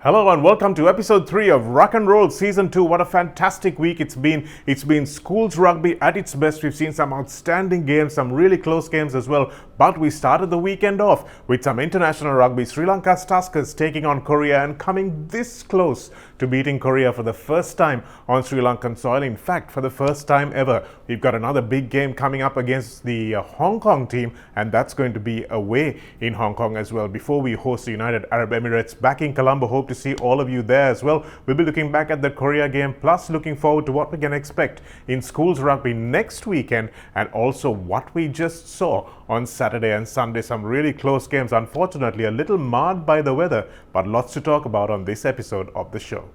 Hello and welcome to episode 3 of Rock and Roll Season 2. What a fantastic week it's been. It's been schools rugby at its best. We've seen some outstanding games, some really close games as well. But we started the weekend off with some international rugby. Sri Lanka's Tuskers taking on Korea and coming this close to beating Korea for the first time on Sri Lankan soil. In fact, for the first time ever, we've got another big game coming up against the Hong Kong team, and that's going to be away in Hong Kong as well before we host the United Arab Emirates back in Colombo. Hope to see all of you there as well. We'll be looking back at the Korea game, plus looking forward to what we can expect in schools rugby next weekend, and also what we just saw on Saturday and Sunday. Some really close games, unfortunately a little marred by the weather, but lots to talk about on this episode of the show.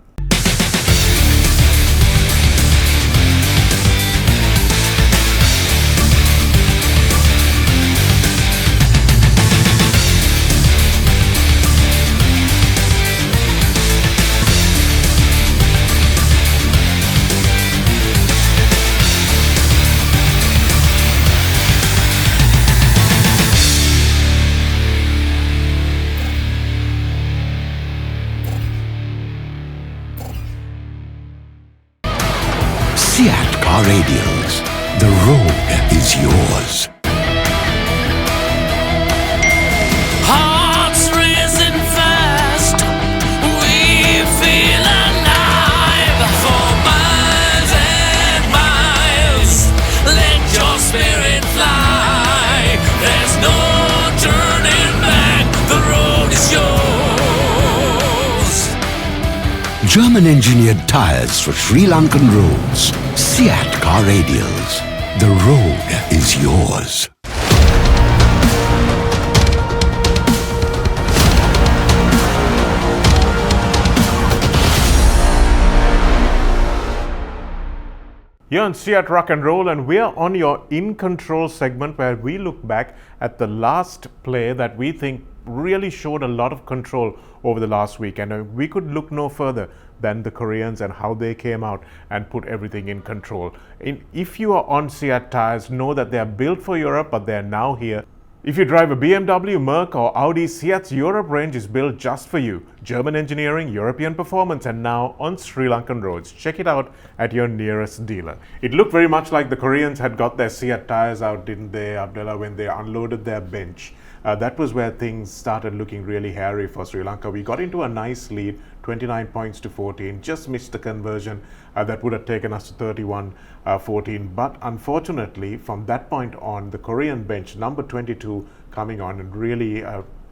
CEAT car radials. The road is yours. Hearts racing fast, we feel alive. For miles and miles, let your spirit fly. There's no turning back, the road is yours. German-engineered tyres for Sri Lankan roads. CEAT car radials. The road is yours. You're on CEAT Rock and Roll, and we're on your In Control segment where we look back at the last play that we think really showed a lot of control over the last week. And we could look no further than the Koreans and how they came out and put everything in control. If you are on CEAT tires, know that they are built for Europe, but they are now here. If you drive a BMW, Merc or Audi, CEAT's Europe range is built just for you. German engineering, European performance, and now on Sri Lankan roads. Check it out at your nearest dealer. It looked very much like the Koreans had got their CEAT tires out, didn't they, Abdullah, when they unloaded their bench. That was where things started looking really hairy for Sri Lanka. We got into a nice lead, 29 points to 14, just missed the conversion. That would have taken us to 31-14. But unfortunately, from that point on, the Korean bench, number 22, coming on and really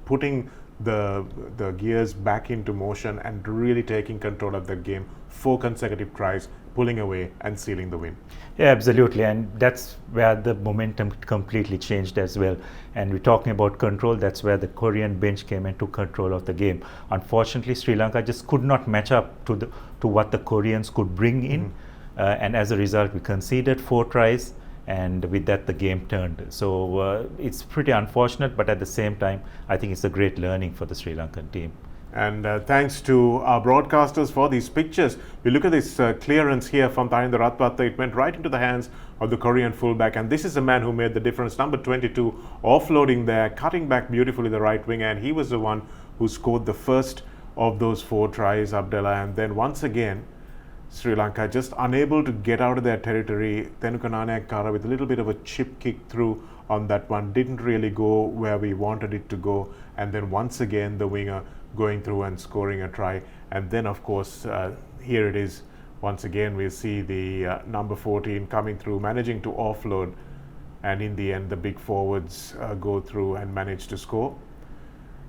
putting the gears back into motion and really taking control of the game. 4 consecutive tries, pulling away and sealing the win. Yeah, absolutely, and that's where the momentum completely changed as well. And we're talking about control, that's where the Korean bench came and took control of the game. Unfortunately, Sri Lanka just could not match up to what the Koreans could bring in, and as a result, we conceded 4 tries, and with that the game turned. So it's pretty unfortunate, but at the same time, I think it's a great learning for the Sri Lankan team. And thanks to our broadcasters for these pictures. We look at this clearance here from Tharinda Ratwatta. It went right into the hands of the Korean fullback, and this is the man who made the difference. Number 22, offloading there, cutting back beautifully the right wing, and he was the one who scored the first of those 4 tries, Abdullah. And then once again, Sri Lanka just unable to get out of their territory. Thenukananayakkara with a little bit of a chip kick through on that one, didn't really go where we wanted it to go. And then once again, the winger going through and scoring a try. And then of course, here it is once again. We see the number 14 coming through, managing to offload, and in the end the big forwards go through and manage to score.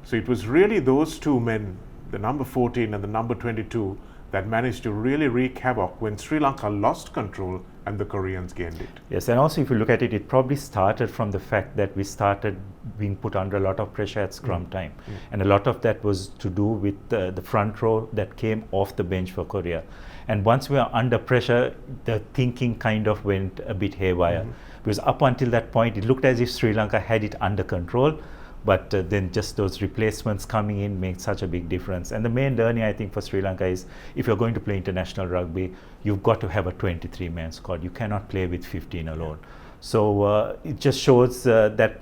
So it was really those 2 men, the number 14 and the number 22, that managed to really wreak havoc when Sri Lanka lost control and the Koreans gained it. Yes, and also if you look at it, it probably started from the fact that we started being put under a lot of pressure at scrum time. And a lot of that was to do with the front row that came off the bench for Korea. And once we were under pressure, the thinking kind of went a bit haywire. Because up until that point, it looked as if Sri Lanka had it under control. But then just those replacements coming in make such a big difference. And the main learning, I think, for Sri Lanka is if you're going to play international rugby, you've got to have a 23-man squad. You cannot play with 15 alone. So it just shows that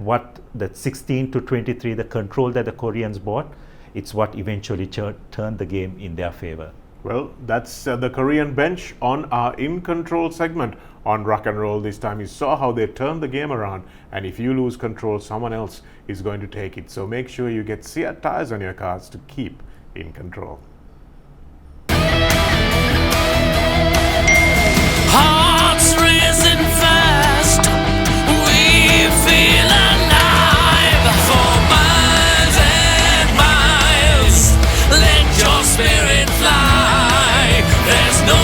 16 to 23, the control that the Koreans brought, it's what eventually turned the game in their favor. Well, that's the Korean bench on our In Control segment on Rock and Roll. This time you saw how they turned the game around, and if you lose control, someone else is going to take it. So make sure you get CEAT tires on your cars to keep in control. Hearts racing fast, we feel alive. For miles and miles, let your spirit fly. There's no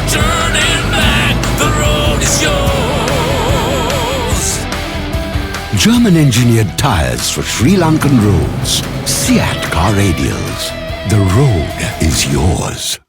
turning back, the road is yours. German-engineered tires for Sri Lankan roads. CEAT car radials. The road is yours.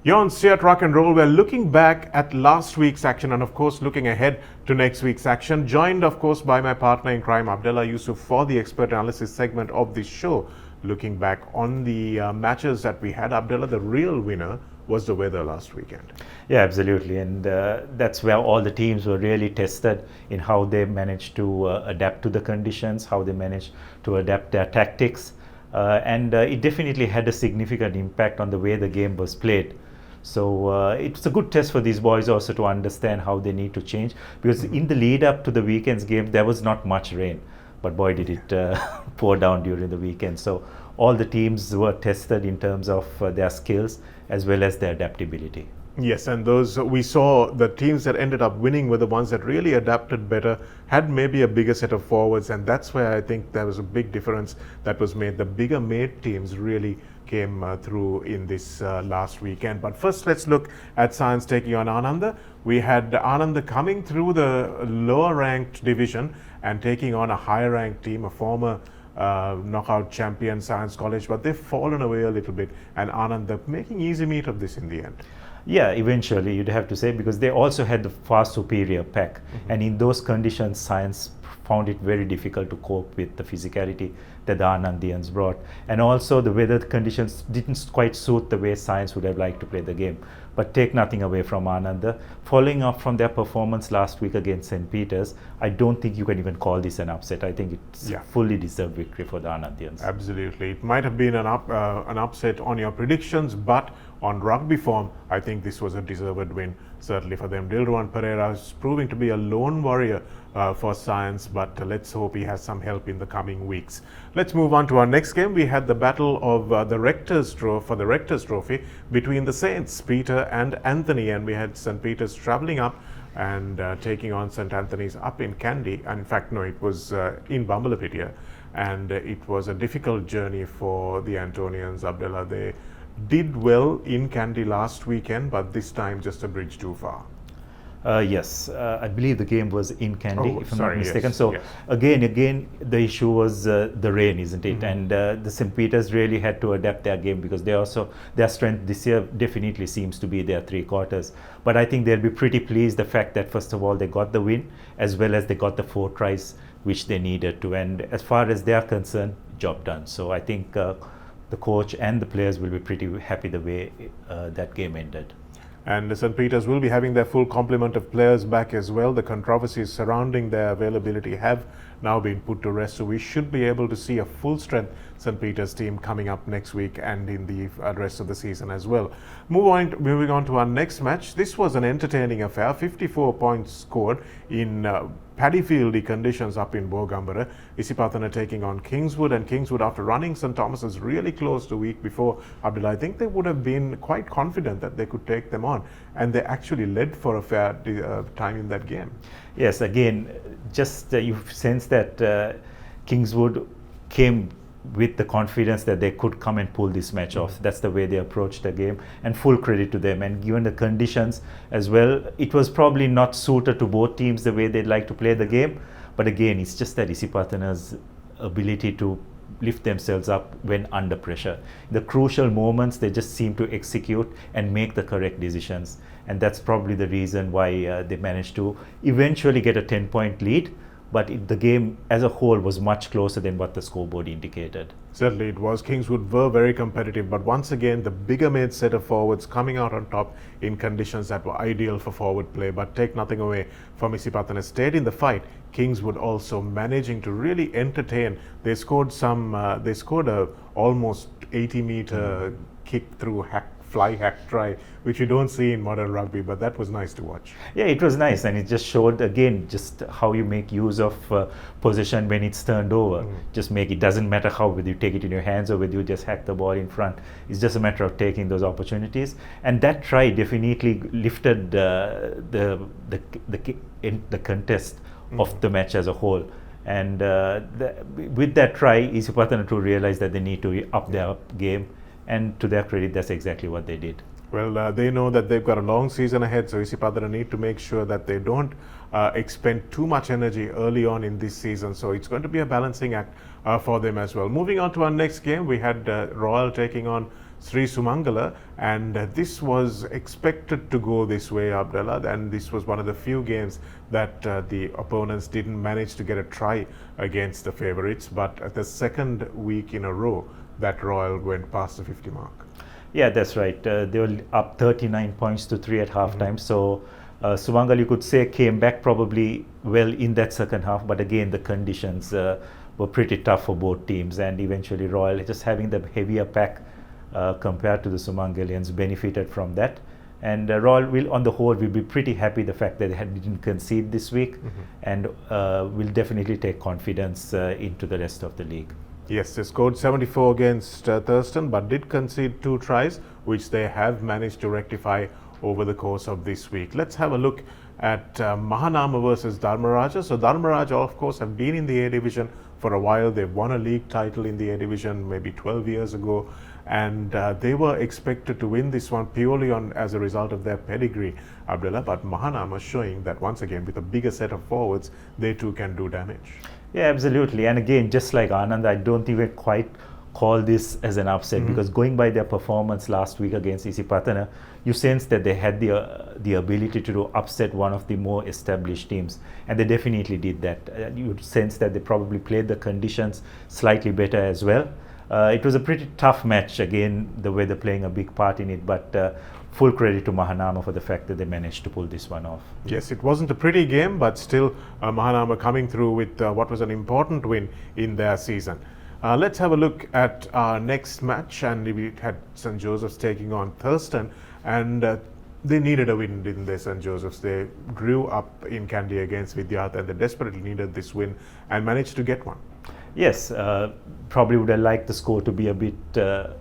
You're on CEAT Rock and Roll. We're looking back at last week's action and, of course, looking ahead to next week's action. Joined, of course, by my partner in crime, Abdullah Yusuf, for the expert analysis segment of this show. Looking back on the matches that we had, Abdullah, the real winner was the weather last weekend. Yeah, absolutely. And that's where all the teams were really tested in how they managed to adapt to the conditions, how they managed to adapt their tactics. And it definitely had a significant impact on the way the game was played. So it's a good test for these boys also to understand how they need to change, because in the lead up to the weekend's game there was not much rain, but boy did it pour down during the weekend. So all the teams were tested in terms of their skills as well as their adaptability. Yes, and those we saw the teams that ended up winning were the ones that really adapted better, had maybe a bigger set of forwards, and that's where I think there was a big difference that was made. The bigger made teams really came through in this last weekend. But first, let's look at Science taking on Ananda. We had Ananda coming through the lower ranked division and taking on a higher ranked team, a former knockout champion, Science College, but they've fallen away a little bit, and Ananda making easy meat of this in the end. Yeah, eventually you'd have to say, because they also had the far superior pack, and in those conditions Science found it very difficult to cope with the physicality that the Anandians brought, and also the weather conditions didn't quite suit the way Science would have liked to play the game. But take nothing away from Ananda. Following up from their performance last week against St. Peter's, I don't think you can even call this an upset. I think it's fully deserved victory for the Anandians. Absolutely. It might have been an upset on your predictions, but on rugby form, I think this was a deserved win, certainly for them. Dilruwan Pereira is proving to be a lone warrior for Science, but let's hope he has some help in the coming weeks. Let's move on to our next game. We had the battle of the Rector's Trophy between the Saints, Peter and Anthony, and we had St. Peter's travelling up and taking on St. Anthony's up in Kandy. In fact, no, it was in Bambalapitiya, and it was a difficult journey for the Antonians. Abdullah, they did well in Kandy last weekend, but this time just a bridge too far. Yes, I believe the game was in Kandy, if I'm not mistaken. Yes, so yes. again, the issue was the rain, isn't it? And the St. Peter's really had to adapt their game, because their strength this year definitely seems to be their three quarters. But I think they'll be pretty pleased the fact that first of all they got the win, as well as they got the 4 tries which they needed to. And as far as they are concerned, job done. So I think the coach and the players will be pretty happy the way that game ended. And St. Peter's will be having their full complement of players back as well. The controversies surrounding their availability have now been put to rest, so we should be able to see a full strength St. Peter's team coming up next week and in the rest of the season as well. Moving on to our next match. This was an entertaining affair. 54 points scored in paddyfieldy conditions up in Bogambara. Isipathana taking on Kingswood, and Kingswood, after running St. Thomas's really close the week before, Abdullah, I think they would have been quite confident that they could take them on, and they actually led for a fair time in that game. Yes, again, just you sense that Kingswood came with the confidence that they could come and pull this match off. That's the way they approached the game, and full credit to them. And given the conditions as well, it was probably not suited to both teams the way they'd like to play the game. But again, it's just that Isipathana's ability to lift themselves up when under pressure. In the crucial moments, they just seem to execute and make the correct decisions. And that's probably the reason why they managed to eventually get a 10-point lead. but the game as a whole was much closer than what the scoreboard indicated. Certainly it was. Kingswood were very competitive, but once again, the bigger made set of forwards coming out on top in conditions that were ideal for forward play. But take nothing away from Isipatana stayed in the fight. Kingswood also managing to really entertain. They scored a almost 80-meter kick through fly hack try, which you don't see in modern rugby, but that was nice to watch. Yeah, it was nice, and it just showed again just how you make use of possession when it's turned over. Just make it doesn't matter how, whether you take it in your hands or whether you just hack the ball in front. It's just a matter of taking those opportunities, and that try definitely lifted the contest of the match as a whole. And with that try, Isipatana to realize that they need to up their game. And to their credit, that's exactly what they did. Well, they know that they've got a long season ahead, so Isipatana need to make sure that they don't expend too much energy early on in this season. So it's going to be a balancing act for them as well. Moving on to our next game, we had Royal taking on Sri Sumangala, and this was expected to go this way, Abdullah, and this was one of the few games that the opponents didn't manage to get a try against the favourites, but the second week in a row that Royal went past the 50 mark. Yeah, that's right. They were up 39 points to 3 at halftime. So Sumangala, you could say, came back probably well in that second half, but again the conditions were pretty tough for both teams, and eventually Royal, just having the heavier pack compared to the Sumangalians, benefited from that. And Royal will, on the whole, will be pretty happy the fact that they didn't concede this week, and will definitely take confidence into the rest of the league. Yes, they scored 74 against Thurston, but did concede 2 tries, which they have managed to rectify over the course of this week. Let's have a look at Mahanama versus Dharmaraja. So Dharmaraja, of course, have been in the A division for a while. They've won a league title in the A division maybe 12 years ago, and they were expected to win this one purely as a result of their pedigree, Abdullah. But Mahanama showing that once again, with a bigger set of forwards, they too can do damage. Yeah, absolutely. And again, just like Anand, I don't even quite call this as an upset, because going by their performance last week against Isipatana, you sense that they had the ability to upset one of the more established teams, and they definitely did that. You would sense that they probably played the conditions slightly better as well. It was a pretty tough match, again, the weather playing a big part in it, but full credit to Mahanama for the fact that they managed to pull this one off. Yes, it wasn't a pretty game, but still Mahanama coming through with what was an important win in their season. Let's have a look at our next match, and we had St. Joseph's taking on Thurston, and they needed a win in the St. Joseph's. They grew up in Kandy against Vidyartha, and they desperately needed this win and managed to get one. Yes, probably would have liked the score to be a bit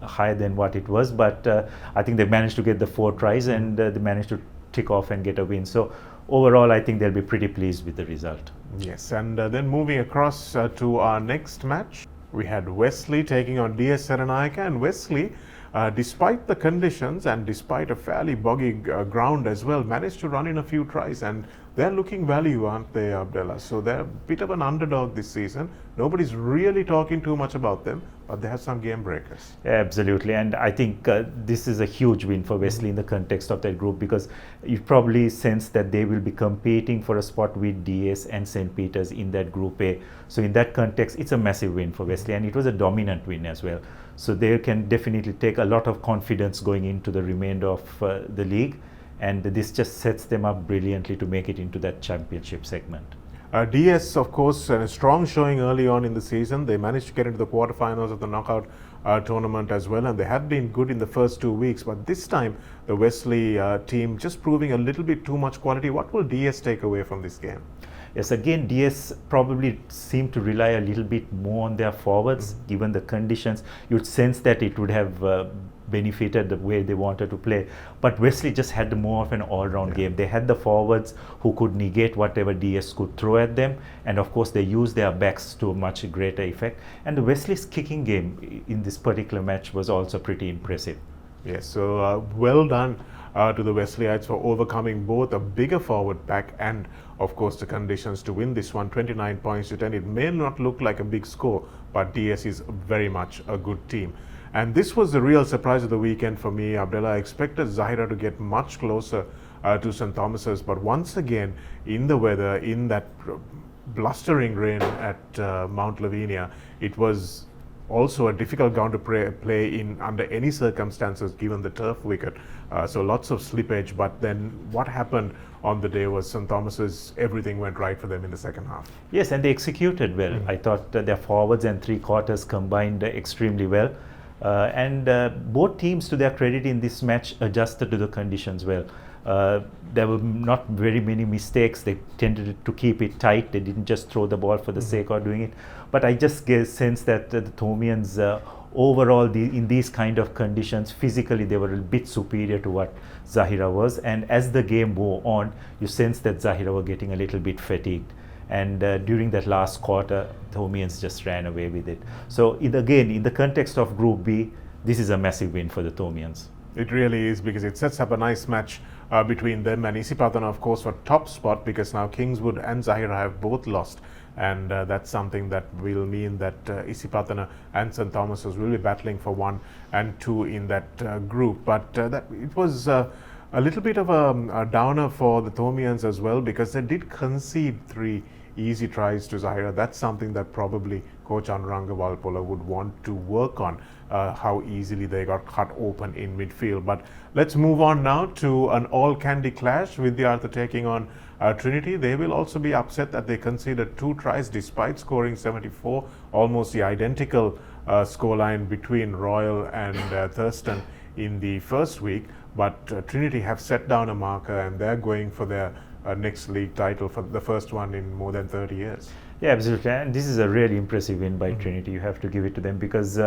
higher than what it was, but I think they managed to get the 4 tries, and they managed to tick off and get a win. So overall, I think they'll be pretty pleased with the result. Yes, and then moving across to our next match, we had Wesley taking on DS Serenayaka, and Wesley, despite the conditions and despite a fairly boggy ground as well, managed to run in a few tries, and they're looking value, aren't they, Abdullah? So they're a bit of an underdog this season. Nobody's really talking too much about them, but they have some game breakers. Absolutely, and I think this is a huge win for Wesley in the context of that group, because you probably sense that they will be competing for a spot with DS and St. Peter's in that Group A. So in that context, it's a massive win for Wesley, and it was a dominant win as well. So they can definitely take a lot of confidence going into the remainder of the league, and this just sets them up brilliantly to make it into that championship segment. DS, of course, a strong showing early on in the season. They managed to get into the quarterfinals of the knockout tournament as well, and they have been good in the first 2 weeks, but this time the Wesley team just proving a little bit too much quality. What will DS take away from this game? Yes, again, DS probably seem to rely a little bit more on their forwards, given the conditions. You'd sense that it would have benefited the way they wanted to play. But Wesley just had more of an all-round game. They had the forwards who could negate whatever DS could throw at them. And of course, they used their backs to a much greater effect. And the Wesley's kicking game in this particular match was also pretty impressive. Yes, so well done to the Wesleyites for overcoming both a bigger forward pack and, of course, the conditions to win this one, 29 points to 10. It may not look like a big score, but DS is very much a good team. And this was the real surprise of the weekend for me, Abdullah. I expected Zahira to get much closer to St. Thomas's, but once again, in the weather, in that blustering rain at Mount Lavinia, it was also a difficult ground to play in under any circumstances given the turf wicket. So lots of slippage, but then what happened on the day was St. Thomas's, everything went right for them in the second half. Yes, and they executed well. I thought their forwards and three quarters combined extremely well. And both teams, to their credit in this match, adjusted to the conditions well. There were not very many mistakes. They tended to keep it tight. They didn't just throw the ball for the sake of doing it. But I just get a sense that the Thomians overall in these kind of conditions, physically they were a bit superior to what Zahira was. And as the game wore on, you sense that Zahira were getting a little bit fatigued. And during that last quarter, Thomians just ran away with it. So again, in the context of Group B, this is a massive win for the Thomians. It really is, because it sets up a nice match between them and Isipatana, of course, for top spot, because now Kingswood and Zahira have both lost. And that's something that will mean that Isipatana and St. Thomas's will be battling for 1 and 2 in that group. But that it was a little bit of a downer for the Thomians as well, because they did concede 3 easy tries to Zahira. That's something that probably Coach Anuranga Walpola would want to work on, how easily they got cut open in midfield. But let's move on now to an all-candy clash, Vidyartha taking on Trinity. They will also be upset that they conceded 2 tries despite scoring 74, almost the identical scoreline between Royal and Thurston in the first week. But Trinity have set down a marker, and they're going for their next league title, for the first one in more than 30 years. Yeah, absolutely. And this is a really impressive win by Trinity. You have to give it to them, because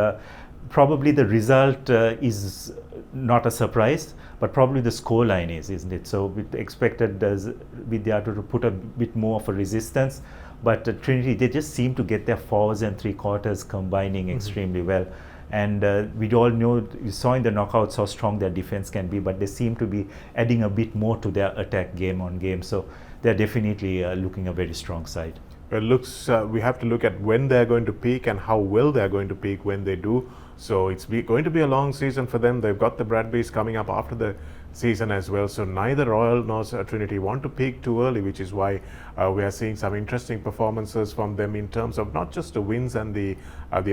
probably the result is not a surprise, but probably the scoreline is, isn't it? So we expected Vidyartha to put a bit more of a resistance, but Trinity, they just seem to get their forwards and three quarters combining extremely well. And we all know, you saw in the knockouts how strong their defense can be, but they seem to be adding a bit more to their attack game on game. So they're definitely looking a very strong side. It looks, we have to look at when they're going to peak and how well they're going to peak when they do. So it's going to be a long season for them. They've got the Bradbys coming up after the season as well. So neither Royal nor Trinity want to peak too early, which is why we are seeing some interesting performances from them in terms of not just the wins and the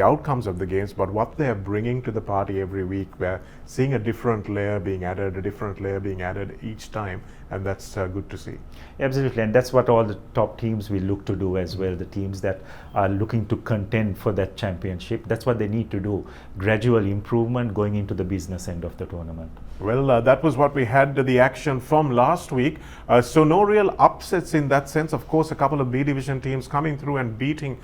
outcomes of the games, but what they are bringing to the party every week. We're seeing a different layer being added each time, and that's good to see. Absolutely, and that's what all the top teams will look to do as well. The teams that are looking to contend for that championship, that's what they need to do. Gradual improvement going into the business end of the tournament. Well, that was what we had the action from last week. So no real upsets in that sense. Of course, a couple of B division teams coming through and beating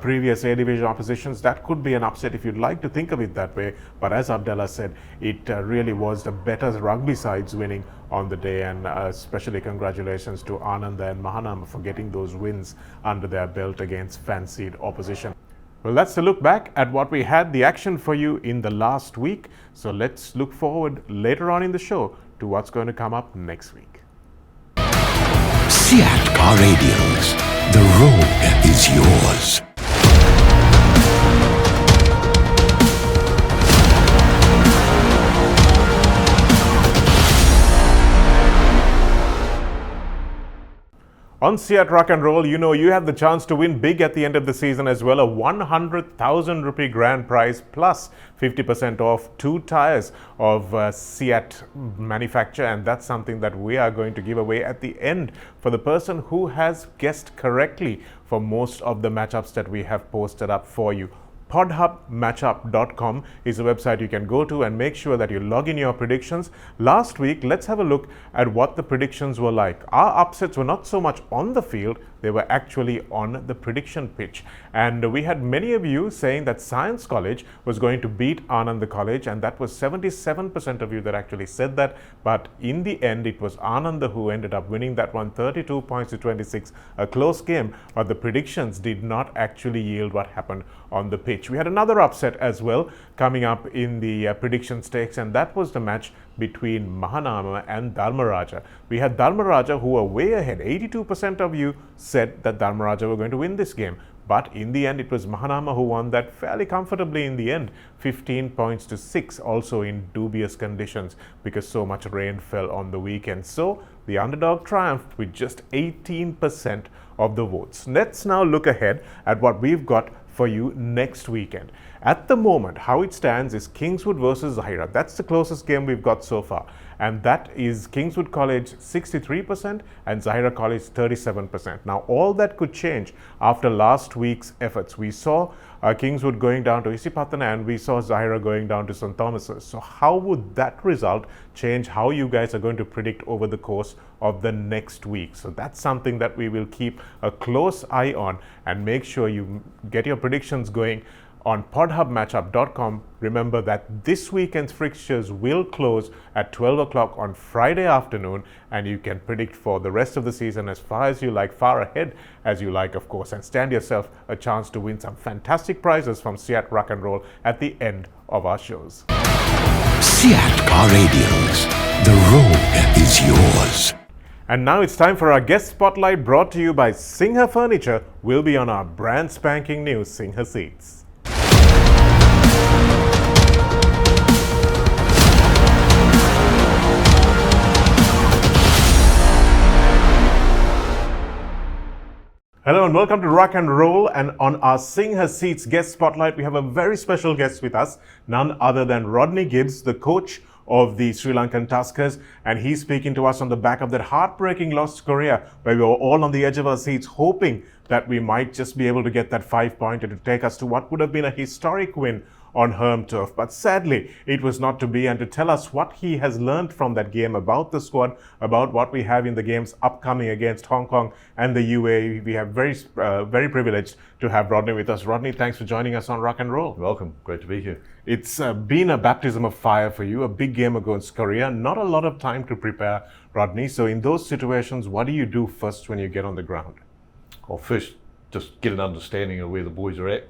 previous A division oppositions. That could be an upset if you'd like to think of it that way. But as Abdallah said, it really was the better rugby sides winning on the day, and especially congratulations to Ananda and Mahanama for getting those wins under their belt against fancied opposition. Well, that's a look back at what we had the action for you in the last week. So let's look forward later on in the show to what's going to come up next week. CEAT Car Radials. The road is yours. On CEAT Rock and Roll, you know you have the chance to win big at the end of the season as well. A 100,000 rupee grand prize plus 50% off 2 tires of CEAT manufacture, and that's something that we are going to give away at the end for the person who has guessed correctly for most of the matchups that we have posted up for you. podhubmatchup.com is a website you can go to and make sure that you log in your predictions. Last week, let's have a look at what the predictions were like. Our upsets were not so much on the field, they were actually on the prediction pitch. And we had many of you saying that Science College was going to beat Ananda College, and that was 77% of you that actually said that. But in the end, it was Ananda who ended up winning that one, 32 points to 26, a close game, but the predictions did not actually yield what happened on the pitch. We had another upset as well coming up in the prediction stakes, and that was the match between Mahanama and Dharmaraja. We had Dharmaraja who were way ahead. 82% of you said that Dharmaraja were going to win this game. But in the end, it was Mahanama who won that fairly comfortably in the end, 15 points to 6, also in dubious conditions because so much rain fell on the weekend. So the underdog triumphed with just 18% of the votes. Let's now look ahead at what we've got for you next weekend. At the moment, how it stands is Kingswood versus Zahira. That's the closest game we've got so far. And that is Kingswood College 63% and Zahira College 37%. Now, all that could change after last week's efforts. We saw Kingswood going down to Isipatana and we saw Zahira going down to St. Thomas's. So how would that result change how you guys are going to predict over the course of the next week? So that's something that we will keep a close eye on and make sure you get your predictions going on podhubmatchup.com. Remember that this weekend's fixtures will close at 12 o'clock on Friday afternoon, and you can predict for the rest of the season as far as you like, far ahead as you like, of course, and stand yourself a chance to win some fantastic prizes from CEAT Ruck and Roll at the end of our shows. CEAT Car Radials. The road is yours. And now it's time for our guest spotlight brought to you by Singha Furniture. We'll be on our brand spanking new Singha Seats. Hello and welcome to Rock and Roll, and on our Singha Seats guest spotlight we have a very special guest with us, none other than Rodney Gibbs, the coach of the Sri Lankan Tuskers, and he's speaking to us on the back of that heartbreaking loss to Korea where we were all on the edge of our seats hoping that we might just be able to get that 5-pointer to take us to what would have been a historic win on home turf. But sadly, it was not to be, and to tell us what he has learned from that game about the squad, about what we have in the games upcoming against Hong Kong and the UAE, we have very privileged to have Rodney with us. Rodney, thanks for joining us on Rock and Roll. Welcome, great to be here. It's been a baptism of fire for you, a big game against Korea, not a lot of time to prepare, Rodney. So in those situations, what do you do first when you get on the ground? Well, first, just get an understanding of where the boys are at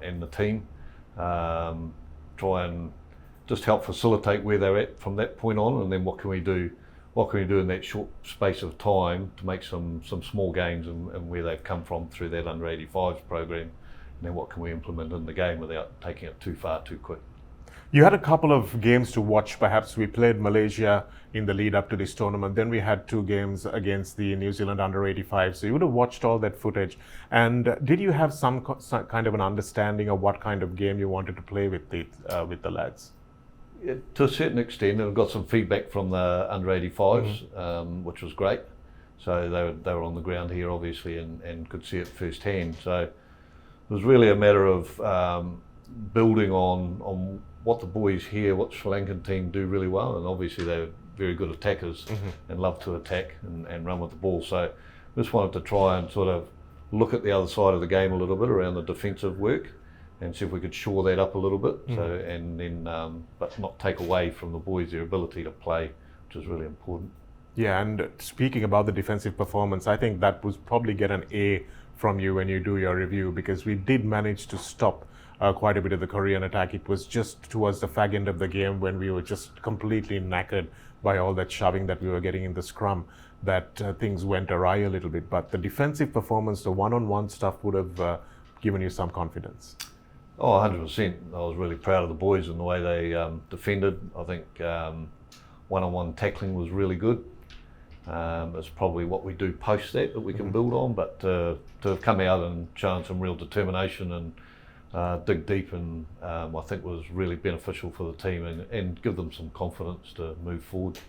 and the team. Try and just help facilitate where they're at from that point on, and then what can we do in that short space of time to make some small gains and where they've come from through that under 85s program, and then what can we implement in the game without taking it too far too quick. You had a couple of games to watch. Perhaps we played Malaysia in the lead up to this tournament. Then we had 2 games against the New Zealand under 85. So you would have watched all that footage. And did you have some kind of an understanding of what kind of game you wanted to play with the lads? Yeah, to a certain extent, and I got some feedback from the under 85s, which was great. So they were on the ground here, obviously, and could see it firsthand. So it was really a matter of building on what the boys here, what the Sri Lankan team do really well, and obviously they're very good attackers and love to attack and run with the ball. So just wanted to try and sort of look at the other side of the game a little bit around the defensive work and see if we could shore that up a little bit. So and then but not take away from the boys their ability to play, which is really important. Yeah, and speaking about the defensive performance, I think that was probably get an A from you when you do your review, because we did manage to stop quite a bit of the Korean attack. It was just towards the fag end of the game when we were just completely knackered by all that shoving that we were getting in the scrum that things went awry a little bit. But the defensive performance, the one-on-one stuff would have given you some confidence. Oh, 100%. I was really proud of the boys and the way they defended. I think one-on-one tackling was really good. It's probably what we do post that we can build on, but to have come out and shown some real determination and dig deep, and I think was really beneficial for the team and give them some confidence to move forward.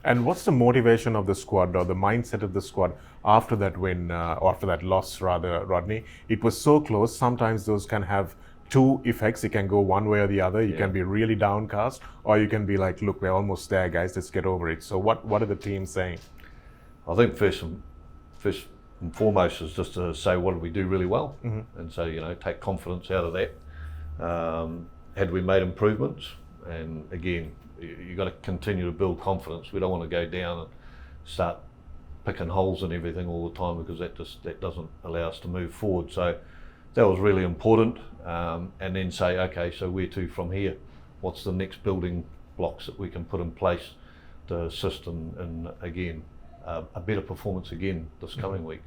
And what's the motivation of the squad, or the mindset of the squad after that win, or after that loss rather, Rodney? It was so close. Sometimes those can have 2 effects. It can go one way or the other. You can be really downcast, or you can be like, look, we're almost there, guys, let's get over it. So what are the teams saying? I think first and foremost is just to say what did we do really well, and so take confidence out of that. Had we made improvements? And again, you got to continue to build confidence. We don't want to go down and start picking holes in everything all the time, because that doesn't allow us to move forward. So that was really important, and then say, okay, so where to from here? What's the next building blocks that we can put in place to assist in again a better performance again this coming week.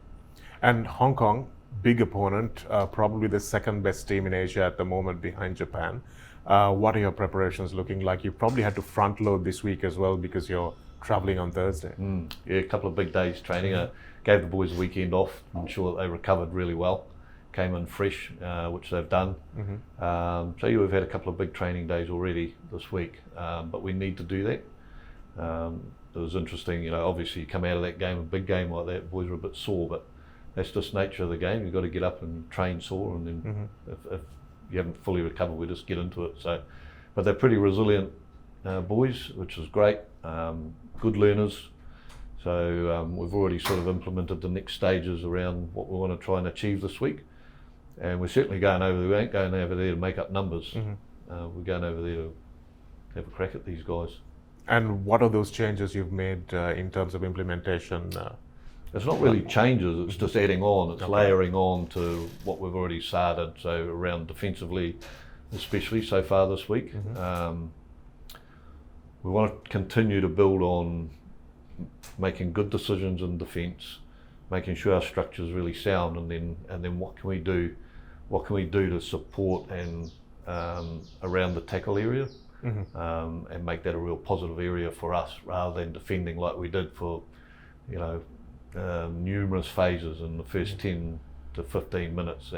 And Hong Kong, big opponent, probably the second best team in Asia at the moment behind Japan. What are your preparations looking like? You probably had to front load this week as well, because your travelling on Thursday. Yeah, a couple of big days training. Gave the boys a weekend off, ensure that they recovered really well. Came in fresh, which they've done. So yeah, we've had a couple of big training days already this week, but we need to do that. It was interesting, you know, obviously you come out of that game, a big game like that, boys were a bit sore, but that's just nature of the game. You've got to get up and train sore, and then if you haven't fully recovered, we just get into it. So, but they're pretty resilient boys, which is great. Good learners. So we've already sort of implemented the next stages around what we want to try and achieve this week. And we're certainly going over there. We ain't going over there to make up numbers. We're going over there to have a crack at these guys. And what are those changes you've made in terms of implementation? It's not really changes, it's just adding on. It's layering on to what we've already started. So around defensively, especially so far this week. We want to continue to build on making good decisions in defence, making sure our structure is really sound, and then what can we do? What can we do to support and around the tackle area, and make that a real positive area for us, rather than defending like we did for, you know, numerous phases in the first 10 to 15 minutes.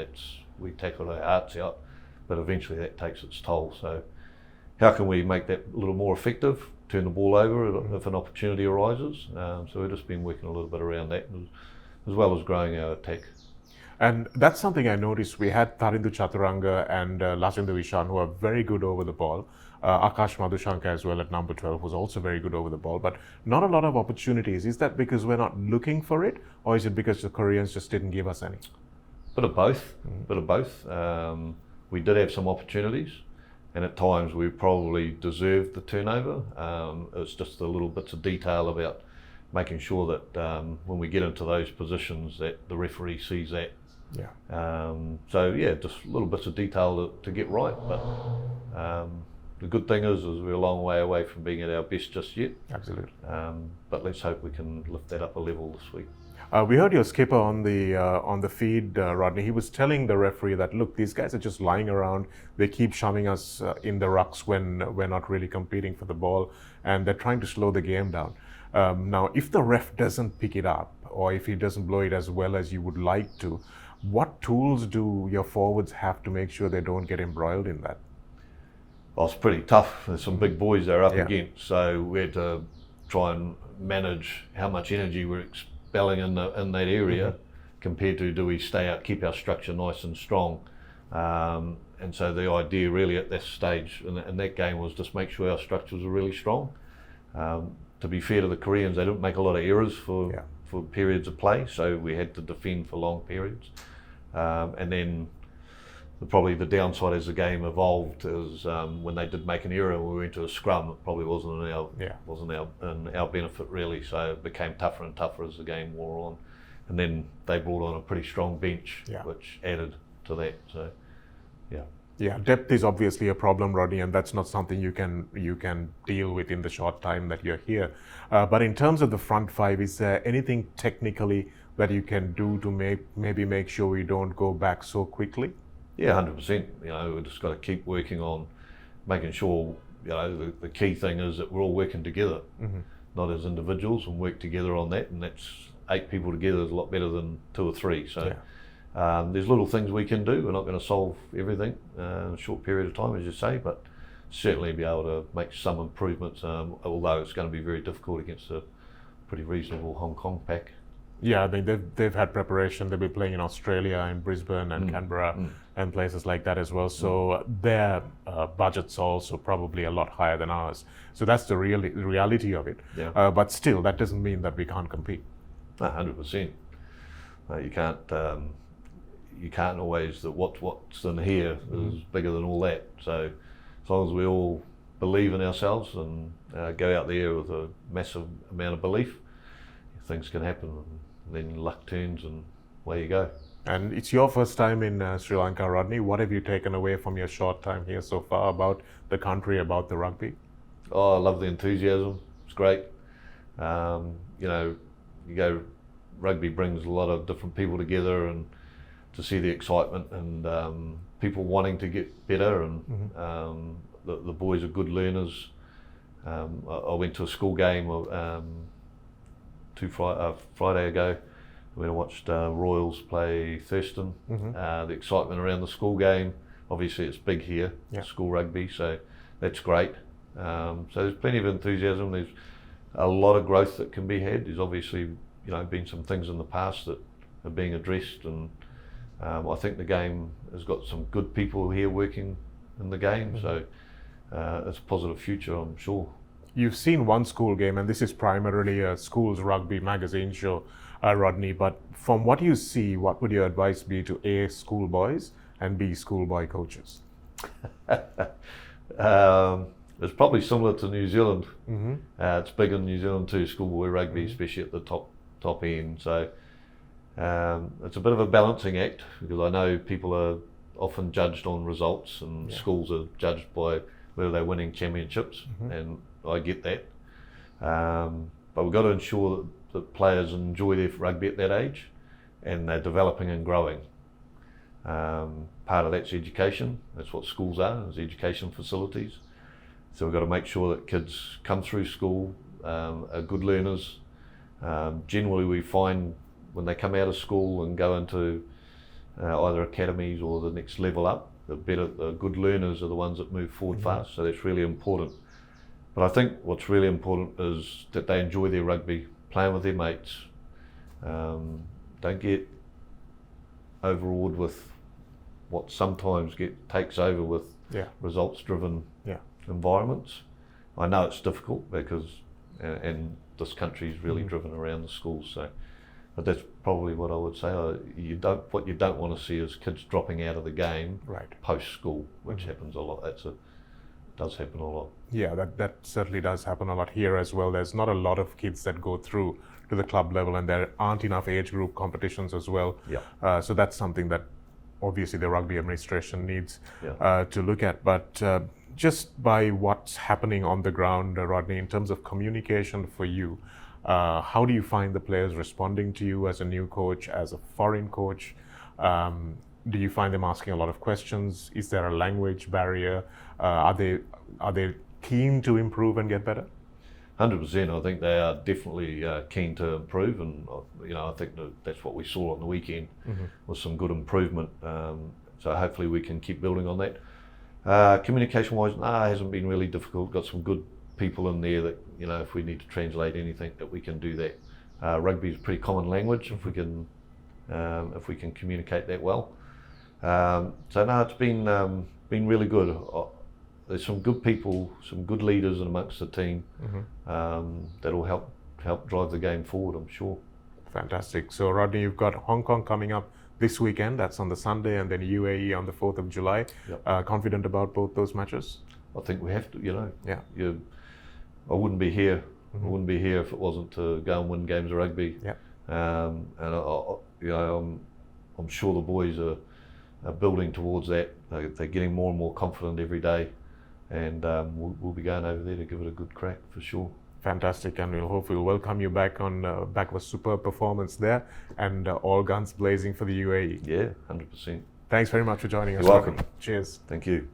We tackled our hearts out, but eventually that takes its toll. So how can we make that a little more effective? Turn the ball over if an opportunity arises. So we've just been working a little bit around that, as well as growing our attack. And that's something I noticed. We had Tarindu Chaturanga and Lasinda Vishan, who are very good over the ball. Akash Madhushanka as well at number 12 was also very good over the ball, but not a lot of opportunities. Is that because we're not looking for it, or is it because the Koreans just didn't give us any? Bit of both. Bit of both. We did have some opportunities, and at times we probably deserved the turnover. It's just the little bits of detail about making sure that when we get into those positions that the referee sees that. So yeah, just little bits of detail to get right. But the good thing is we're a long way away from being at our best just yet. Absolutely. But let's hope we can lift that up a level this week. We heard your skipper on the feed, Rodney. He was telling the referee that, look, these guys are just lying around. They keep shoving us in the rucks when we're not really competing for the ball, and they're trying to slow the game down. Now, if the ref doesn't pick it up, or if he doesn't blow it as well as you would like to, what tools do your forwards have to make sure they don't get embroiled in that? Well, it's pretty tough. There's some big boys they're up against, so we had to try and manage how much energy we're expelling in that area compared to do we stay out, keep our structure nice and strong. And so the idea really at this stage in that game was just make sure our structures are really strong. To be fair to the Koreans, they didn't make a lot of errors for periods of play, so we had to defend for long periods. And then probably the downside as the game evolved is when they did make an error and we went to a scrum, it probably wasn't in our benefit really. So it became tougher and tougher as the game wore on. And then they brought on a pretty strong bench, which added to that. So yeah, depth is obviously a problem, Rodney, and that's not something you can deal with in the short time that you're here. But in terms of the front five, is there anything technically that you can do to maybe make sure we don't go back so quickly? Yeah, 100%. You know, we've just got to keep working on making sure, you know, the key thing is that we're all working together, not as individuals, and work together on that. And that's 8 people together is a lot better than 2 or 3. So there's little things we can do. We're not going to solve everything in a short period of time, as you say, but certainly be able to make some improvements, although it's going to be very difficult against a pretty reasonable Hong Kong pack. Yeah, I mean, they've had preparation. They'll be playing in Australia, in Brisbane and Canberra and places like that as well. So their budgets are also probably a lot higher than ours. So that's the reality of it. Yeah. But still, that doesn't mean that we can't compete. 100%. You can't always, that what's in here is bigger than all that. So as long as we all believe in ourselves and go out there with a massive amount of belief, things can happen, and then luck turns and away you go. And it's your first time in Sri Lanka, Rodney. What have you taken away from your short time here so far about the country, about the rugby? Oh, I love the enthusiasm. It's great. You know, rugby brings a lot of different people together, and to see the excitement and people wanting to get better, and the boys are good learners. I went to a school game Friday ago. We watched Royals play Thurston. The excitement around the school game. Obviously, it's big here, school rugby, so that's great. So there's plenty of enthusiasm. There's a lot of growth that can be had. There's obviously, been some things in the past that are being addressed, and I think the game has got some good people here working in the game. So it's a positive future, I'm sure. You've seen one school game, and this is primarily a schools rugby magazine show, Rodney, but from what you see, what would your advice be to A, schoolboys, and B, schoolboy coaches? It's probably similar to New Zealand. It's big in New Zealand too, schoolboy rugby, especially at the top end. So it's a bit of a balancing act, because I know people are often judged on results, and schools are judged by whether they're winning championships, and I get that. But we've got to ensure that players enjoy their rugby at that age, and they're developing and growing. Part of that's education. That's what schools are, is education facilities. So we've got to make sure that kids come through school, are good learners. Generally, we find when they come out of school and go into either academies or the next level up, the good learners are the ones that move forward fast. So that's really important. But I think what's really important is that they enjoy their rugby, playing with their mates. Don't get overawed with what sometimes takes over with results-driven environments. I know it's difficult because, and this country is really driven around the schools. So, but that's probably what I would say. What you don't want to see is kids dropping out of the game post school, which happens a lot. Does happen a lot. Yeah, that certainly does happen a lot here as well. There's not a lot of kids that go through to the club level, and there aren't enough age group competitions as well. So that's something that obviously the rugby administration needs to look at. But just by what's happening on the ground, Rodney, in terms of communication for you, how do you find the players responding to you as a new coach, as a foreign coach? Do you find them asking a lot of questions? Is there a language barrier? Are they keen to improve and get better? 100%. I think they are definitely keen to improve, and I think that's what we saw on the weekend was some good improvement. So hopefully we can keep building on that. Communication-wise, it hasn't been really difficult. Got some good people in there that if we need to translate anything, that we can do that. Rugby is a pretty common language if we can communicate that well. So no, it's been really good. There's some good people, some good leaders amongst the team that'll help drive the game forward, I'm sure. Fantastic. So Rodney, you've got Hong Kong coming up this weekend. That's on the Sunday, and then UAE on the 4th of July. Confident about both those matches? I think we have to. I wouldn't be here. I wouldn't be here if it wasn't to go and win games of rugby. And I'm sure the boys are building towards that. They're getting more and more confident every day, and we'll be going over there to give it a good crack for sure. Fantastic, and we'll hopefully welcome you back on back of a superb performance there, and all guns blazing for the UAE. Yeah, 100%. Thanks very much for joining us. You're welcome. Cheers. Thank you.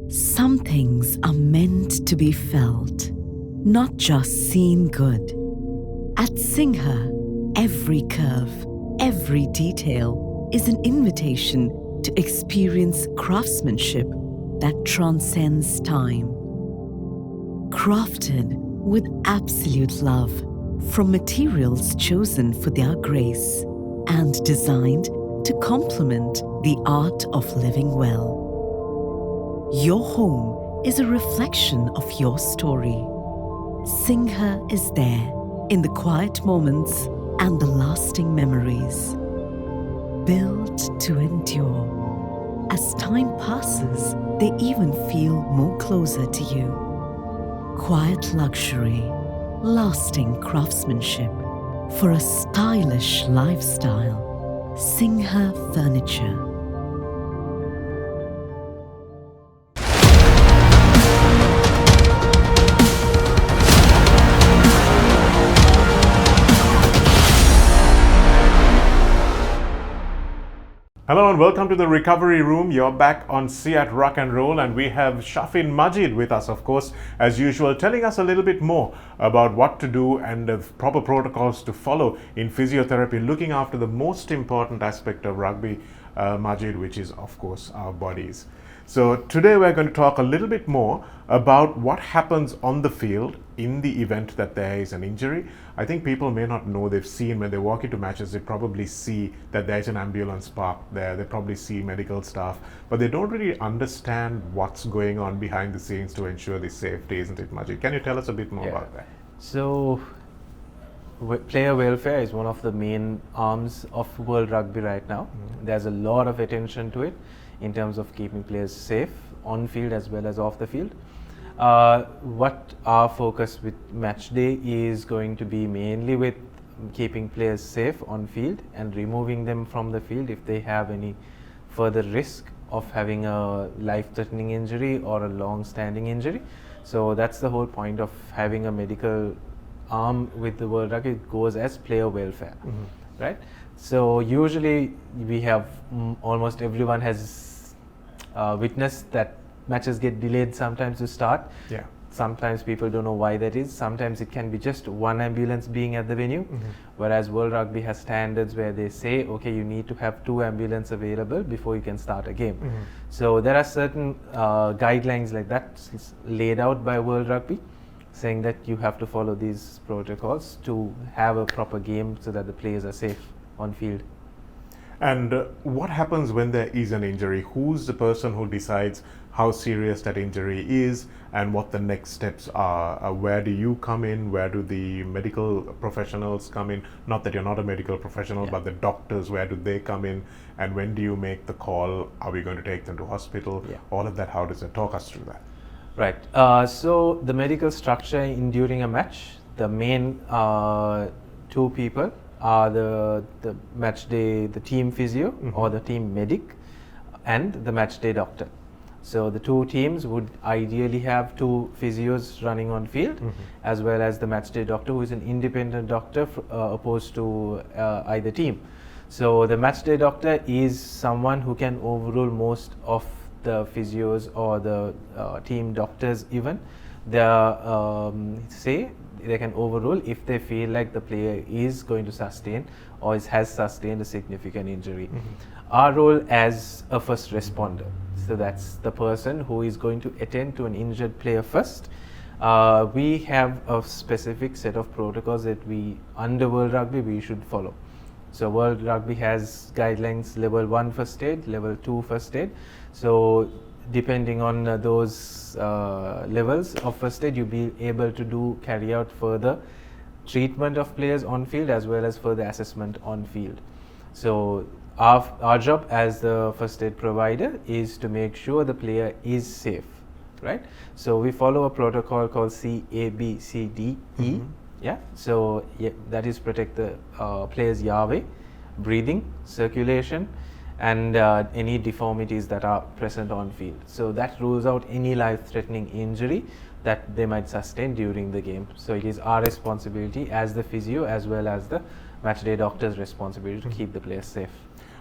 Some things are meant to be felt, not just seen good. At Singha, every curve, every detail is an invitation to experience craftsmanship that transcends time. Crafted with absolute love from materials chosen for their grace and designed to complement the art of living well. Your home is a reflection of your story. Singha is there in the quiet moments and the lasting memories. Built to endure. As time passes, they even feel more closer to you. Quiet luxury, lasting craftsmanship for a stylish lifestyle. Singha Furniture. Hello and welcome to the Recovery Room. You're back on CEAT Rock and Roll, and we have Shafin Majid with us, of course, as usual, telling us a little bit more about what to do and the proper protocols to follow in physiotherapy, looking after the most important aspect of rugby, Majid, which is, of course, our bodies. So today we're going to talk a little bit more about what happens on the field in the event that there is an injury. I think people may not know. They've seen when they walk into matches, they probably see that there's an ambulance parked there. They probably see medical staff, but they don't really understand what's going on behind the scenes to ensure the safety, isn't it, Majid? Can you tell us a bit more about that? So, player welfare is one of the main arms of world rugby right now. There's a lot of attention to it in terms of keeping players safe on field as well as off the field. What our focus with match day is going to be mainly with keeping players safe on field and removing them from the field if they have any further risk of having a life-threatening injury or a long-standing injury. So that's the whole point of having a medical arm with the World Rugby. It goes as player welfare, right? So usually we have almost everyone has witnessed that matches get delayed sometimes to start. Yeah. Sometimes people don't know why that is. Sometimes it can be just one ambulance being at the venue, whereas World Rugby has standards where they say, okay, you need to have 2 ambulances available before you can start a game. So there are certain guidelines like that laid out by World Rugby, saying that you have to follow these protocols to have a proper game so that the players are safe on field. And what happens when there is an injury? Who's the person who decides how serious that injury is and what the next steps are? Where do you come in? Where do the medical professionals come in? Not that you're not a medical professional, but the doctors, where do they come in? And when do you make the call? Are we going to take them to hospital? All of that, how does it? Talk us through that. Right. So the medical structure during a match, the main 2 people are the match day, the team physio or the team medic, and the match day doctor. So the 2 teams would ideally have 2 physios running on field, as well as the match day doctor, who is an independent doctor opposed to either team. So the match day doctor is someone who can overrule most of the physios or the team doctors even. They can overrule if they feel like the player is going to sustain or has sustained a significant injury. Our role as a first responder, so that's the person who is going to attend to an injured player first. We have a specific set of protocols that under World Rugby, we should follow. So World Rugby has guidelines, level 1 first aid, level 2 first aid. So depending on those levels of first aid, you'll be able to carry out further treatment of players on field as well as further assessment on field. So our job as the first aid provider is to make sure the player is safe, right? So we follow a protocol called CABCDE. So that is protect the player's airway, breathing, circulation, and any deformities that are present on field. So that rules out any life-threatening injury that they might sustain during the game. So it is our responsibility as the physio as well as the matchday doctor's responsibility to keep the players safe.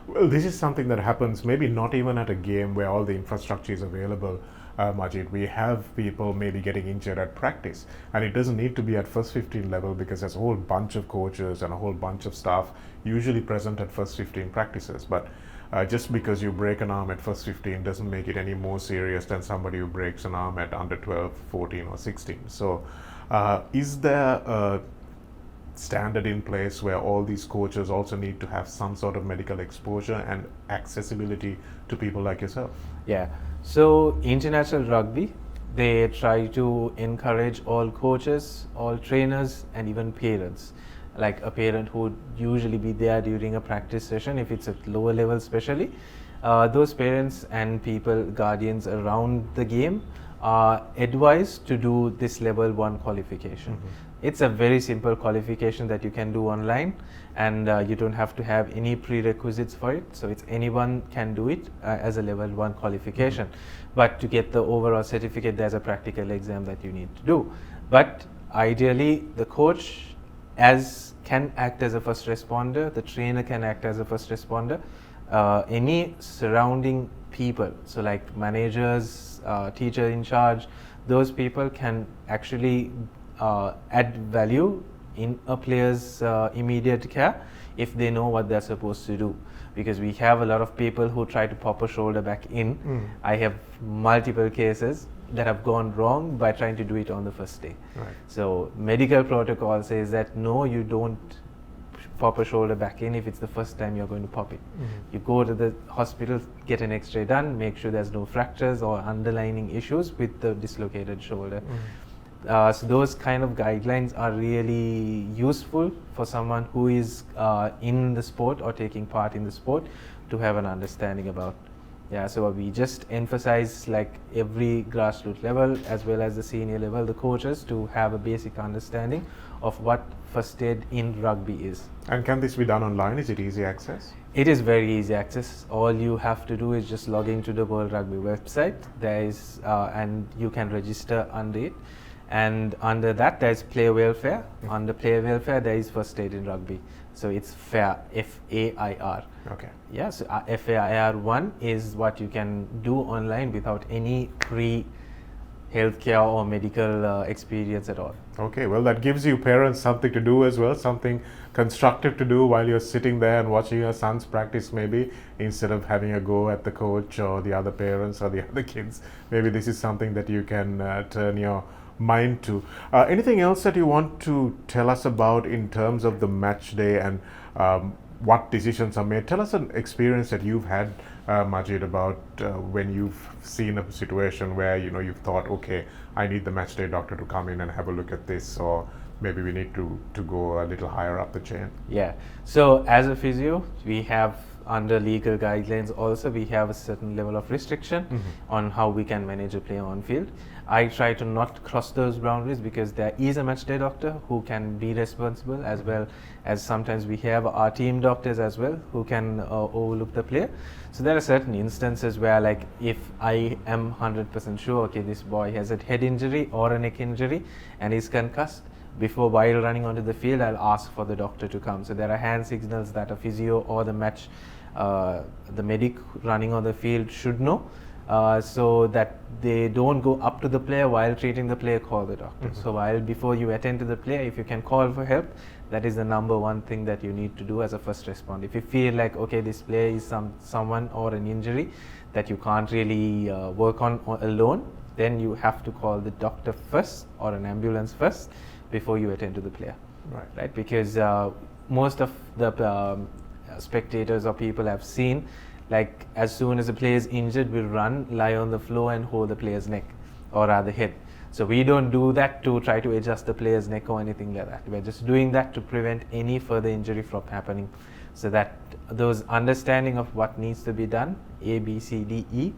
Well, this is something that happens maybe not even at a game where all the infrastructure is available, Majid. We have people maybe getting injured at practice, and it doesn't need to be at first 15 level because there's a whole bunch of coaches and a whole bunch of staff usually present at first 15 practices. But just because you break an arm at first 15 doesn't make it any more serious than somebody who breaks an arm at under 12, 14 or 16. So is there a standard in place where all these coaches also need to have some sort of medical exposure and accessibility to people like yourself? Yeah. So international rugby, they try to encourage all coaches, all trainers, and even parents. Like a parent who would usually be there during a practice session, if it's at lower level especially, those parents and people, guardians around the game are advised to do this level 1 qualification. It's a very simple qualification that you can do online, and you don't have to have any prerequisites for it. So it's anyone can do it as a level 1 qualification. But to get the overall certificate, there's a practical exam that you need to do. But ideally, the coach can act as a first responder, the trainer can act as a first responder, any surrounding people, so like managers, teacher in charge, those people can actually add value in a player's immediate care if they know what they're supposed to do. Because we have a lot of people who try to pop a shoulder back in. I have multiple cases that have gone wrong by trying to do it on the first day. Right. So medical protocol says that no, you don't pop a shoulder back in if it's the first time you're going to pop it. You go to the hospital, get an x-ray done, make sure there's no fractures or underlying issues with the dislocated shoulder. So those kind of guidelines are really useful for someone who is in the sport or taking part in the sport to have an understanding about. Yeah, so we just emphasize like every grassroots level as well as the senior level, the coaches, to have a basic understanding of what first aid in rugby is. And can this be done online? Is it easy access? It is very easy access. All you have to do is just log into the World Rugby website. There is, and you can register under it. And under that, there is player welfare. Under player welfare, there is first aid in rugby. So it's FAIR, F-A-I-R. Okay. Yeah, so FAIR 1 is what you can do online without any pre-healthcare or medical experience at all. Okay, well, that gives you parents something to do as well, something constructive to do while you're sitting there and watching your sons practice, maybe, instead of having a go at the coach or the other parents or the other kids. Maybe this is something that you can turn your mind to. Anything else that you want to tell us about in terms of the match day and what decisions are made? Tell us an experience that you've had, Majid, about when you've seen a situation where you've thought, okay, I need the match day doctor to come in and have a look at this, or maybe we need to go a little higher up the chain. Yeah, so as a physio, we have, under legal guidelines also, we have a certain level of restriction on how we can manage a player on field. I try to not cross those boundaries because there is a match day doctor who can be responsible, as well as sometimes we have our team doctors as well who can overlook the player. So there are certain instances where, like, if I am 100% sure, okay, this boy has a head injury or a neck injury and is concussed, while running onto the field, I'll ask for the doctor to come. So there are hand signals that a physio or the medic running on the field should know, so that they don't go up to the player while treating the player, call the doctor. So before you attend to the player, if you can call for help, that is the number one thing that you need to do as a first responder. If you feel like, okay, this player is someone or an injury that you can't really work on alone, then you have to call the doctor first or an ambulance first before you attend to the player. Right? Because most of the spectators or people have seen, like, as soon as a player is injured, we'll run, lie on the floor and hold the player's neck or rather head. So we don't do that to try to adjust the player's neck or anything like that. We're just doing that to prevent any further injury from happening. So that those understanding of what needs to be done, A, B, C, D, E,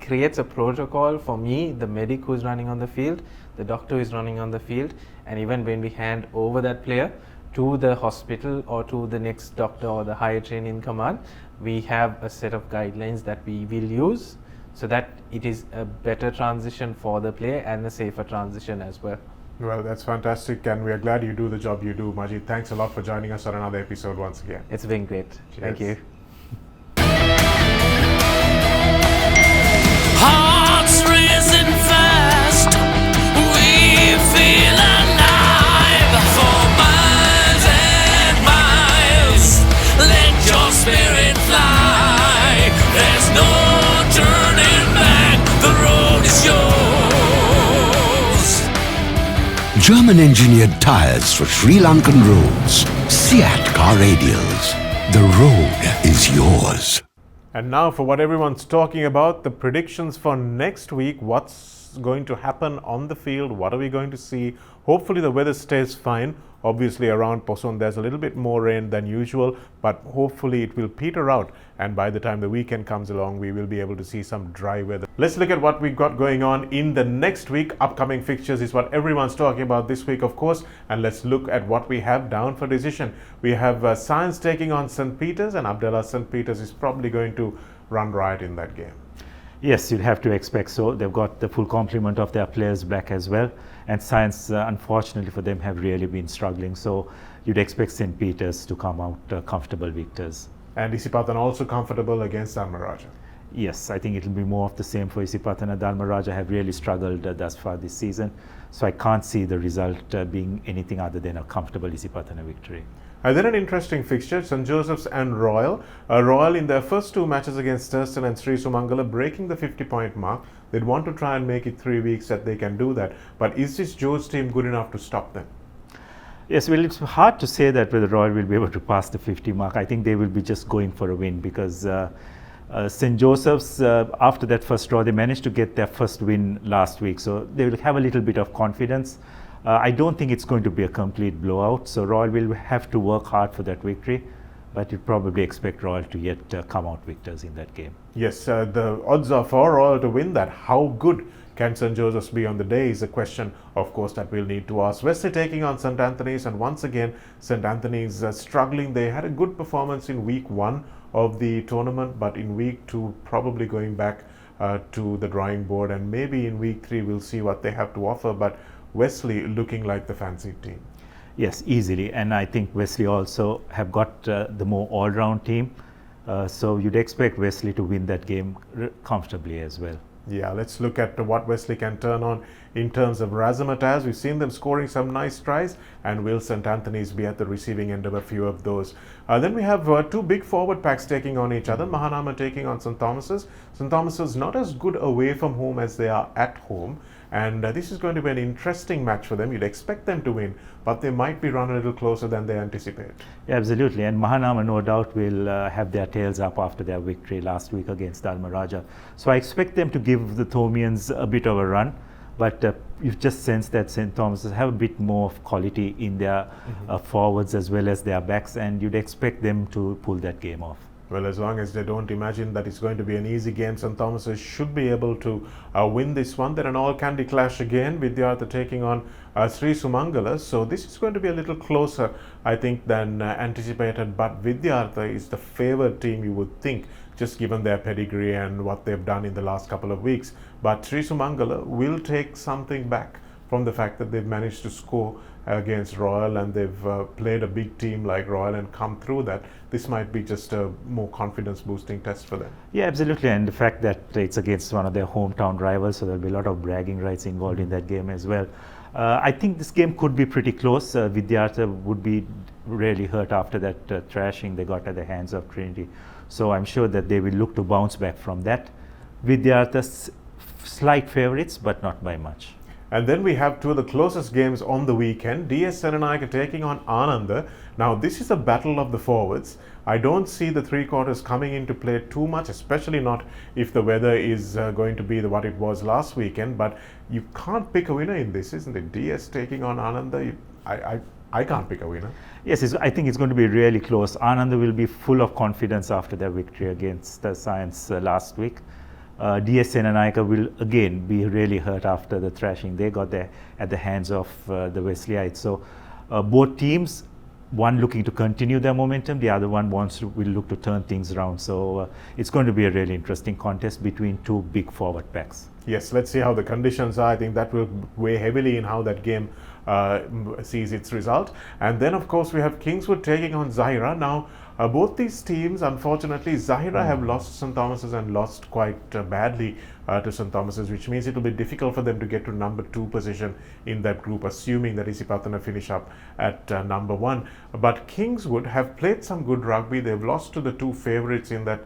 creates a protocol for me, the medic who's running on the field, the doctor who is running on the field, and even when we hand over that player to the hospital or to the next doctor or the higher train in command, we have a set of guidelines that we will use so that it is a better transition for the player and a safer transition as well. Well, that's fantastic, and we are glad you do the job you do, Majid. Thanks a lot for joining us on another episode once again. It's been great. Thank you. Hearts racing fast, we feel alive for miles and miles. Let your spirit fly. There's no turning back. The road is yours. German-engineered tyres for Sri Lankan roads. CEAT car radials. The road is yours. And now for what everyone's talking about, the predictions for next week. What's going to happen on the field? What are we going to see? Hopefully the weather stays fine. Obviously around Poson there's a little bit more rain than usual, but hopefully it will peter out, and by the time the weekend comes along we will be able to see some dry weather. Let's look at what we've got going on in the next week. Upcoming fixtures is what everyone's talking about this week, of course, and let's look at what we have down for decision. We have Science taking on St. Peter's, and Abdullah St. Peter's is probably going to run riot in that game. Yes, you'd have to expect so. They've got the full complement of their players back as well. And Science, unfortunately for them, have really been struggling. So you'd expect St. Peter's to come out comfortable victors. And Isipatana also comfortable against Dharmaraja. Yes, I think it'll be more of the same for Isipatana. Dharmaraja have really struggled thus far this season, so I can't see the result being anything other than a comfortable Isipatana victory. And then an interesting fixture, St. Joseph's and Royal. Royal in their first 2 matches against Thurston and Sri Sumangala breaking the 50-point mark. They'd want to try and make it 3 weeks that they can do that. But is this Joe's team good enough to stop them? Yes, well, it's hard to say that whether Royal will be able to pass the 50 mark. I think they will be just going for a win because St. Joseph's, after that first draw, they managed to get their first win last week. So they will have a little bit of confidence. I don't think it's going to be a complete blowout. So Royal will have to work hard for that victory. But you'd probably expect Royal to yet come out victors in that game. Yes, the odds are for Royal to win that. How good can St. Joseph's be on the day is a question, of course, that we'll need to ask. Wesley taking on St. Anthony's, and once again, St. Anthony's struggling. They had a good performance in week 1 of the tournament, but in week 2, probably going back to the drawing board, and maybe in week 3, we'll see what they have to offer. But Wesley looking like the fancied team. Yes, easily, and I think Wesley also have got the more all-round team, so you'd expect Wesley to win that game comfortably as well. Yeah, let's look at what Wesley can turn on in terms of razzmatazz. We've seen them scoring some nice tries, and will St. Anthony's be at the receiving end of a few of those? Then we have 2 big forward packs taking on each other. Mahanama taking on St. Thomas's. St. Thomas's not as good away from home as they are at home, and this is going to be an interesting match for them. You'd expect them to win, but they might be run a little closer than they anticipate. Yeah, absolutely, and Mahanama no doubt will have their tails up after their victory last week against Dharmaraja. So I expect them to give the Thomians a bit of a run, but you just sense that St. Thomas's have a bit more of quality in their forwards as well as their backs, and you'd expect them to pull that game off. Well, as long as they don't imagine that it's going to be an easy game, St. Thomas's should be able to win this one. Then an all-candy clash again, Vidyartha taking on Sri Sumangala. So this is going to be a little closer, I think, than anticipated. But Vidyartha is the favoured team, you would think, just given their pedigree and what they've done in the last couple of weeks. But Sri Sumangala will take something back from the fact that they've managed to score against Royal, and they've played a big team like Royal and come through that. This might be just a more confidence boosting test for them. Yeah, absolutely, and the fact that it's against one of their hometown rivals, so there'll be a lot of bragging rights involved in that game as well. I think this game could be pretty close. Vidyartha would be really hurt after that thrashing they got at the hands of Trinity, so I'm sure that they will look to bounce back from that. Vidyartha's slight favourites, but not by much. And then we have 2 of the closest games on the weekend. DS Senanayaka taking on Ananda. Now this is a battle of the forwards. I don't see the 3 quarters coming into play too much, especially not if the weather is going to be what it was last weekend. But you can't pick a winner in this, isn't it? DS taking on Ananda. I can't pick a winner. Yes, I think it's going to be really close. Ananda will be full of confidence after their victory against Science last week. DS Senanayaka will again be really hurt after the thrashing they got there at the hands of the Wesleyites. So both teams, one looking to continue their momentum, the other one will look to turn things around. So it's going to be a really interesting contest between 2 big forward packs. Yes, let's see how the conditions are. I think that will weigh heavily in how that game sees its result. And then, of course, we have Kingswood taking on Zahira. Now, both these teams, unfortunately, Zahira have lost St. Thomas's and lost quite badly to St. Thomas's, which means it will be difficult for them to get to number 2 position in that group, assuming that Isipatana finish up at number 1. But Kingswood have played some good rugby. They've lost to the 2 favourites in that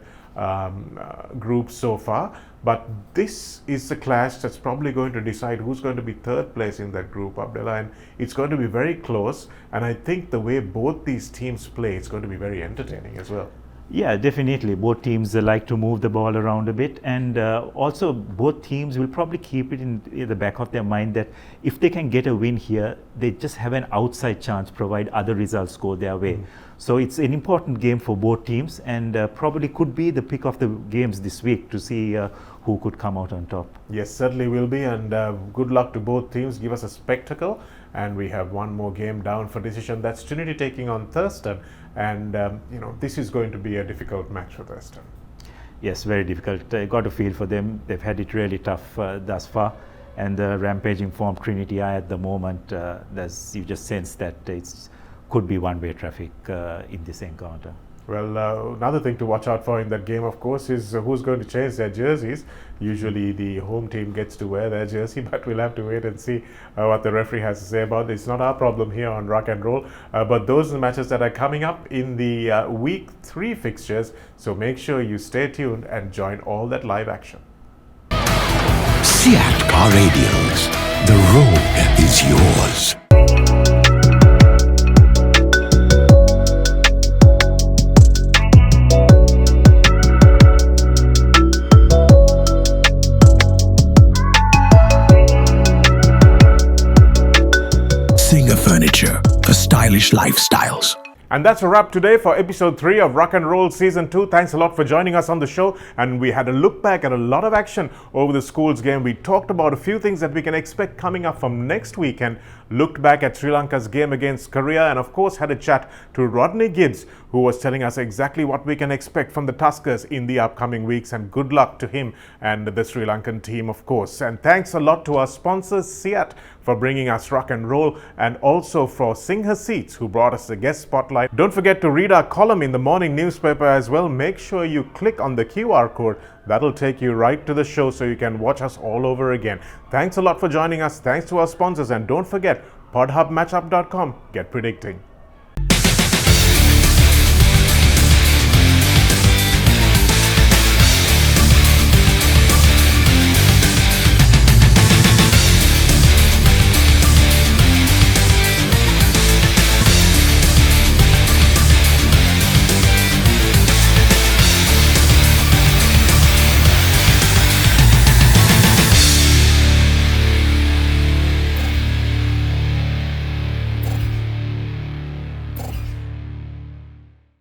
group so far, but this is the clash that's probably going to decide who's going to be 3rd place in that group, Abdullah, and it's going to be very close. And I think the way both these teams play, it's going to be very entertaining as well. Yeah, definitely. Both teams like to move the ball around a bit, and also both teams will probably keep it in the back of their mind that if they can get a win here, they just have an outside chance provided other results go their way. So it's an important game for both teams, and probably could be the pick of the games this week to see who could come out on top. Yes, certainly will be, and good luck to both teams. Give us a spectacle. And we have one more game down for decision. That's Trinity taking on Thurston, and this is going to be a difficult match for Thurston. Yes, very difficult. I got a feel for them. They've had it really tough thus far, and the rampaging form Trinity are at the moment. You just sense that it could be one-way traffic in this encounter. Well, another thing to watch out for in that game, of course, is who's going to change their jerseys. Usually the home team gets to wear their jersey, but we'll have to wait and see what the referee has to say about it. It's not our problem here on Rock and Roll, but those are the matches that are coming up in the Week 3 fixtures, so make sure you stay tuned and join all that live action. CEAT Car Radials. The road is yours. Singer Furniture for stylish lifestyles. And that's a wrap today for episode 3 of Rock and Roll Season 2. Thanks a lot for joining us on the show. And we had a look back at a lot of action over the schools game. We talked about a few things that we can expect coming up from next weekend. Looked back at Sri Lanka's game against Korea, and of course had a chat to Rodney Gibbs, who was telling us exactly what we can expect from the Tuskers in the upcoming weeks, and good luck to him and the Sri Lankan team, of course. And thanks a lot to our sponsors, CEAT, for bringing us Rock and Roll, and also for Singha Seats, who brought us the guest spotlight. Don't forget to read our column in the morning newspaper as well. Make sure you click on the QR code. That'll take you right to the show so you can watch us all over again. Thanks a lot for joining us. Thanks to our sponsors, and don't forget, podhubmatchup.com. Get predicting.